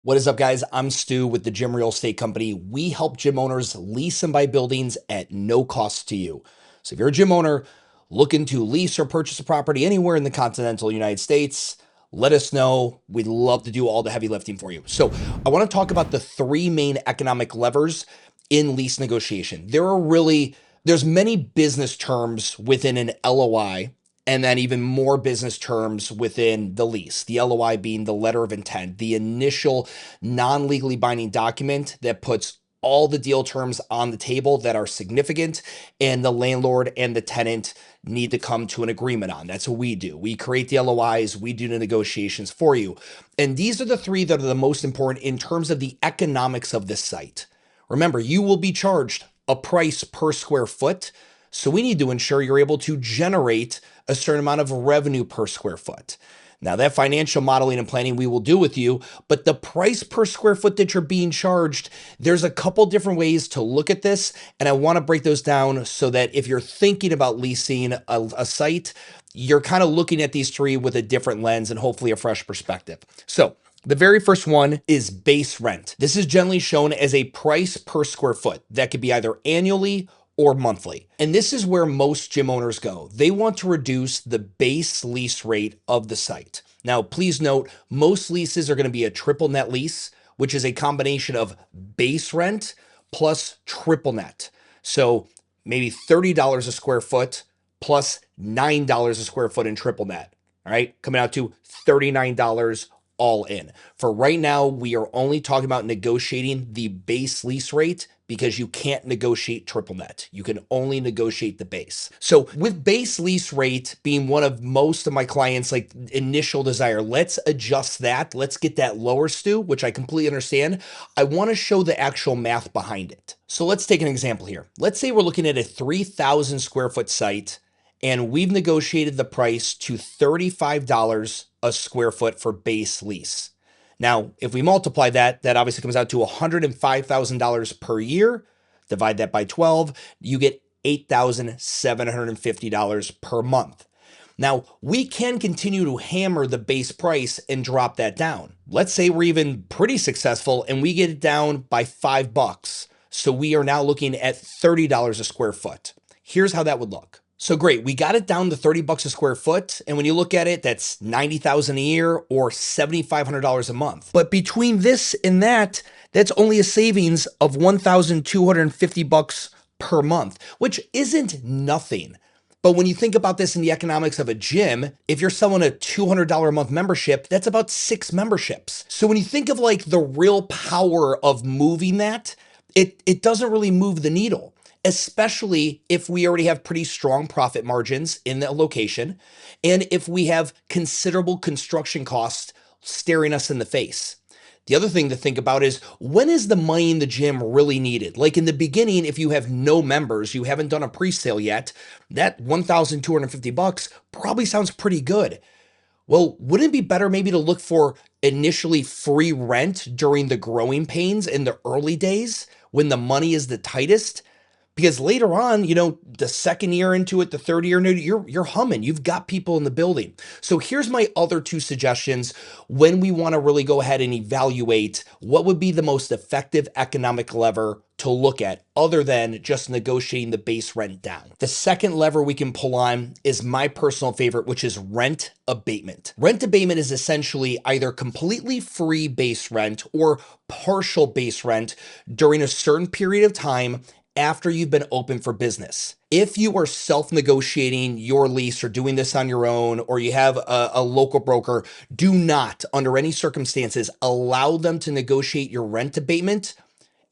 What is up, guys? I'm Stu with the Gym Real Estate Company. We help gym owners lease and buy buildings at no cost to you. So if you're a gym owner looking to lease or purchase a property anywhere in the continental United States, let us know. We'd love to do all the heavy lifting for you. So I want to talk about the three main economic levers in lease negotiation. There's many business terms within an LOI, and then even more business terms within the lease. The LOI being the letter of intent, the initial non-legally binding document that puts all the deal terms on the table that are significant and the landlord and the tenant need to come to an agreement on. That's what we do. We create the LOIs, we do the negotiations for you. And these are the three that are the most important in terms of the economics of this site. Remember, you will be charged a price per square foot. So we need to ensure you're able to generate a certain amount of revenue per square foot. Now, that financial modeling and planning we will do with you, but the price per square foot that you're being charged, there's a couple different ways to look at this, and I want to break those down so that if you're thinking about leasing a site, you're kind of looking at these three with a different lens and hopefully a fresh perspective. So the very first one is base rent. This is generally shown as a price per square foot that could be either annually or monthly. And this is where most gym owners go. They want to reduce the base lease rate of the site. Now, please note, most leases are going to be a triple net lease, which is a combination of base rent plus triple net. So maybe $30 a square foot plus $9 a square foot in triple net. All right, coming out to $39 all in. For right now, we are only talking about negotiating the base lease rate because you can't negotiate triple net. You can only negotiate the base. So with base lease rate being one of most of my clients' like initial desire, let's adjust that. Let's get that lower, Stu, which I completely understand. I want to show the actual math behind it. So let's take an example here. Let's say we're looking at a 3,000 square foot site and we've negotiated the price to $35 a square foot for base lease. Now, if we multiply that, that obviously comes out to $105,000 per year. Divide that by 12, you get $8,750 per month. Now, we can continue to hammer the base price and drop that down. Let's say we're even pretty successful and we get it down by $5. So we are now looking at $30 a square foot. Here's how that would look. So great, we got it down to $30 a square foot. And when you look at it, that's $90,000 a year or $7,500 a month. But between this and that, that's only a savings of $1,250 per month, which isn't nothing. But when you think about this in the economics of a gym, if you're selling a $200 a month membership, that's about 6 memberships. So when you think of like the real power of moving that, it doesn't really move the needle, especially if we already have pretty strong profit margins in the location and if we have considerable construction costs staring us in the face. The other thing to think about is, when is the money in the gym really needed? Like in the beginning, if you have no members, you haven't done a pre-sale yet, that $1,250 probably sounds pretty good. Well, wouldn't it be better maybe to look for initially free rent during the growing pains in the early days when the money is the tightest? Because later on, the second year into it, the third year into it, you're humming. You've got people in the building. So here's my other two suggestions when we want to really go ahead and evaluate what would be the most effective economic lever to look at other than just negotiating the base rent down. The second lever we can pull on is my personal favorite, which is rent abatement. Rent abatement is essentially either completely free base rent or partial base rent during a certain period of time after you've been open for business. If you are self-negotiating your lease or doing this on your own, or you have a local broker, do not, under any circumstances, allow them to negotiate your rent abatement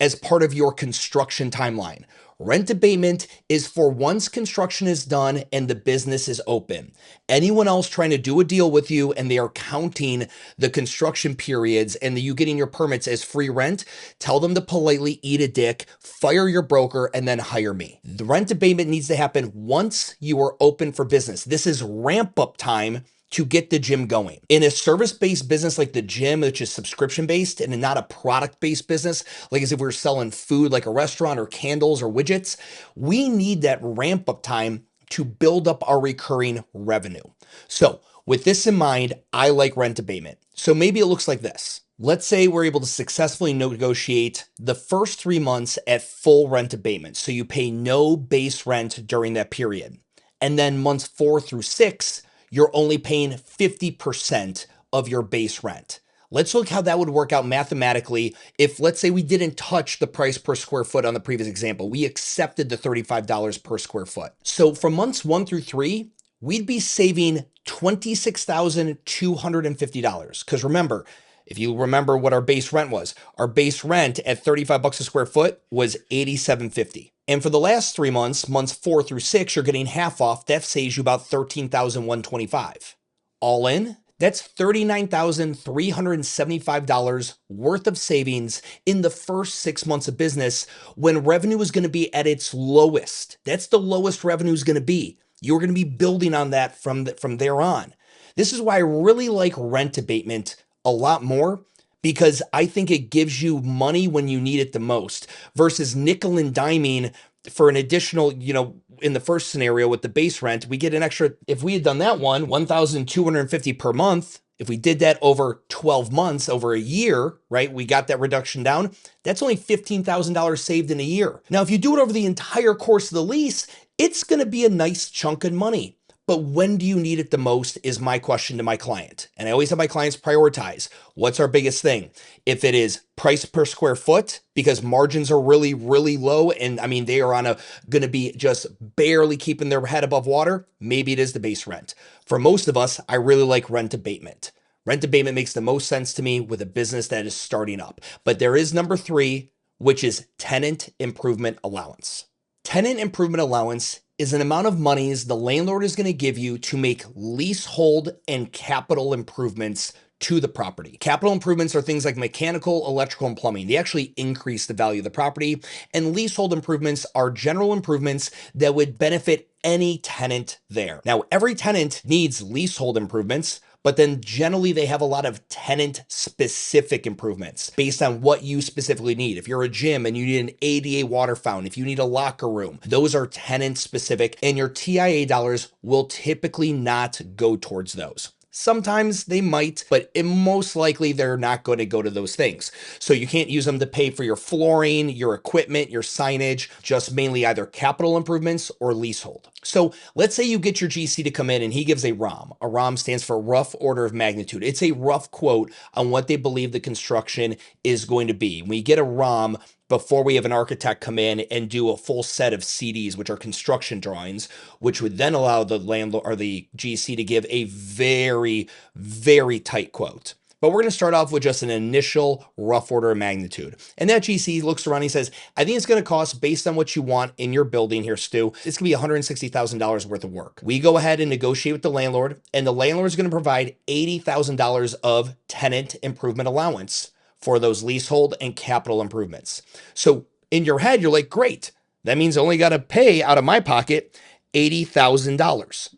as part of your construction timeline. Rent abatement is for once construction is done and the business is open. Anyone else trying to do a deal with you and they are counting the construction periods and you getting your permits as free rent, tell them to politely eat a dick, fire your broker, and then hire me. The rent abatement needs to happen once you are open for business. This is ramp up time to get the gym going. In a service-based business like the gym, which is subscription-based and not a product-based business, like as if we were selling food like a restaurant or candles or widgets, we need that ramp-up time to build up our recurring revenue. So with this in mind, I like rent abatement. So maybe it looks like this. Let's say we're able to successfully negotiate the first 3 months at full rent abatement. So you pay no base rent during that period. And then months 4 through 6, you're only paying 50% of your base rent. Let's look how that would work out mathematically if, let's say, we didn't touch the price per square foot on the previous example. We accepted the $35 per square foot. So for months 1 through 3, we'd be saving $26,250. Because remember, if you remember what our base rent was, our base rent at 35 bucks a square foot was $87.50. And for the last 3 months, months 4 through 6, you're getting half off. That saves you about $13,125. All in, that's $39,375 worth of savings in the first 6 months of business when revenue is going to be at its lowest. That's the lowest revenue is going to be. You're going to be building on that from there on. This is why I really like rent abatement a lot more, because I think it gives you money when you need it the most versus nickel and diming for an additional, in the first scenario with the base rent, we get an extra, if we had done that $1,250 per month, if we did that over 12 months, over a year, right? We got that reduction down. That's only $15,000 saved in a year. Now, if you do it over the entire course of the lease, it's going to be a nice chunk of money. But when do you need it the most is my question to my client. And I always have my clients prioritize. What's our biggest thing? If it is price per square foot, because margins are really, really low, and I mean, they are going to be just barely keeping their head above water, maybe it is the base rent. For most of us, I really like rent abatement. Rent abatement makes the most sense to me with a business that is starting up. But there is number 3, which is tenant improvement allowance. Tenant improvement allowance is an amount of monies the landlord is going to give you to make leasehold and capital improvements to the property. Capital improvements are things like mechanical, electrical, and plumbing. They actually increase the value of the property. And leasehold improvements are general improvements that would benefit any tenant there. Now, every tenant needs leasehold improvements, but then generally they have a lot of tenant specific improvements based on what you specifically need. If you're a gym and you need an ADA water fountain, if you need a locker room, those are tenant specific, and your TIA dollars will typically not go towards those. Sometimes they might, but most likely they're not going to go to those things. So you can't use them to pay for your flooring, your equipment, your signage, just mainly either capital improvements or leasehold. So let's say you get your GC to come in and he gives a ROM. A ROM stands for rough order of magnitude. It's a rough quote on what they believe the construction is going to be. We get a ROM before we have an architect come in and do a full set of CDs, which are construction drawings, which would then allow the landlord or the GC to give a very, very tight quote. But we're going to start off with just an initial rough order of magnitude. And that GC looks around and he says, I think it's going to cost, based on what you want in your building here, Stu, it's going to be $160,000 worth of work. We go ahead and negotiate with the landlord, and the landlord is going to provide $80,000 of tenant improvement allowance for those leasehold and capital improvements. So in your head, you're like, great. That means I only got to pay out of my pocket $80,000.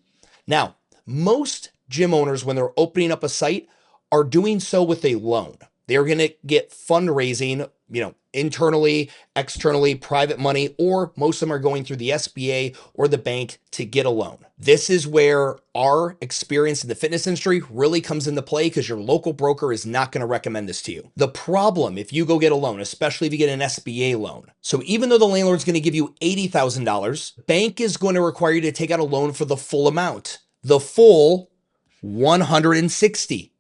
Now, most gym owners, when they're opening up a site, are doing so with a loan. They're going to get fundraising, internally, externally, private money, or most of them are going through the SBA or the bank to get a loan. This is where our experience in the fitness industry really comes into play, because your local broker is not going to recommend this to you. The problem, if you go get a loan, especially if you get an SBA loan, so even though the landlord's going to give you $80,000, bank is going to require you to take out a loan for the full amount, the full $160,000.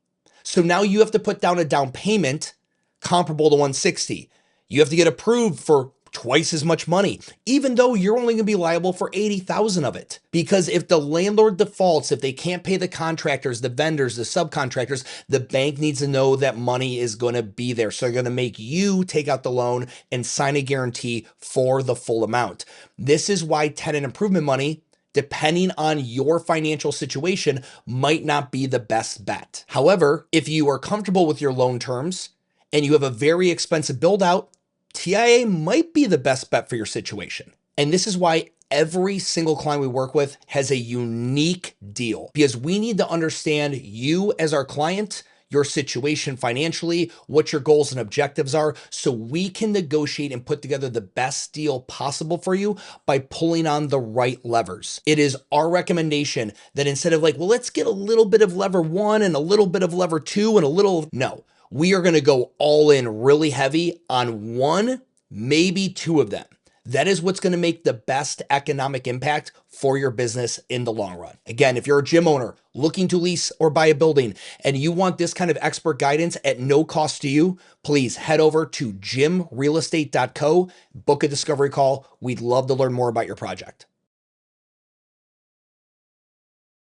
So now you have to put down a down payment comparable to $160,000. You have to get approved for twice as much money, even though you're only going to be liable for $80,000 of it. Because if the landlord defaults, if they can't pay the contractors, the vendors, the subcontractors, the bank needs to know that money is going to be there. So they're going to make you take out the loan and sign a guarantee for the full amount. This is why tenant improvement money, depending on your financial situation, might not be the best bet. However, if you are comfortable with your loan terms and you have a very expensive build out, TIA might be the best bet for your situation. And this is why every single client we work with has a unique deal, because we need to understand you as our client, your situation financially, what your goals and objectives are, so we can negotiate and put together the best deal possible for you by pulling on the right levers. It is our recommendation that instead of let's get a little bit of lever 1 and a little bit of lever 2 and no. We are going to go all in really heavy on one, maybe two of them. That is what's going to make the best economic impact for your business in the long run. Again, if you're a gym owner looking to lease or buy a building and you want this kind of expert guidance at no cost to you, please head over to gymrealestate.co, book a discovery call. We'd love to learn more about your project.